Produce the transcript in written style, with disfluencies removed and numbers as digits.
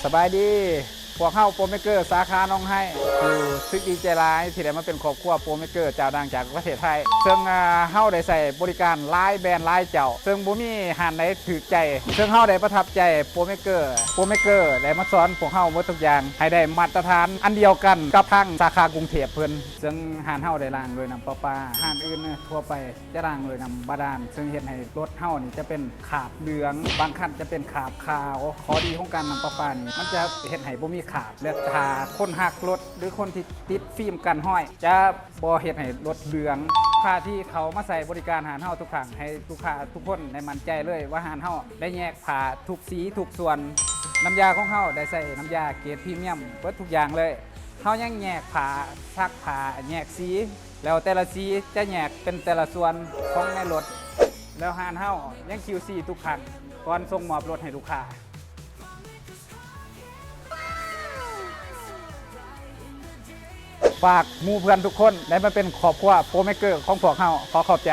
สบายดีพวกเฮาโปรเมเกอร์สาขาน้องให้คือซึกดีใจร้ายที่ได้มาเป็นครอบครัวโปรเมเกอร์เจ้าดังจากประเทศไทยซึ่งเฮาได้ใส่บริการหลายแบรนด์หลายเจ้าซึ่งบ่มีหันไหนถูกใจซึ่งเฮาได้ประทับใจโปรเมเกอร์ได้มาสอนพวกเฮาหมดทุกอย่างให้ได้มาตรฐานอันเดียวกันกับทางสาขากรุงเทพเพิ่นซึ่งหานเฮาได้ล้างโดยน้ำประปาหานอื่นทั่วไปจะล้างโดยน้ำบาดาลซึ่งเฮ็ดให้รถเฮานี่จะเป็นขาบเหลืองบางคันจะเป็นขาบขาวข้อดีของการน้ำประปานี่มันจะเฮ็ดให้บ่มีขาบและถ้าคนหักรถหรือคนที่ติดฟิล์มกันห้อยจะบ่เฮ็ดให้รถเหลืองค่าที่เขามาใส่บริการหานเฮาทุกครั้งให้ลูกค้าทุกคนได้มั่นใจเลยว่าหานเฮาได้แยกผ้าทุกสีทุกส่วนน้ำยาของเฮาได้ใส่น้ำยาเกรดพรีเมียมเบิดทุกอย่างเลยเฮายังแยกผ้าซักผ้าแยกสีแล้วแต่ละสีจะแยกเป็นแต่ละส่วนของในรถแล้วหานเฮายัง QC ทุกครั้งก่อนส่งมอบรถให้ลูกค้าฝากหมู่เพื่อนทุกคนได้มาเป็นครอบครัวโปรเมเกอร์ของพวกเฮาขอขอบใจ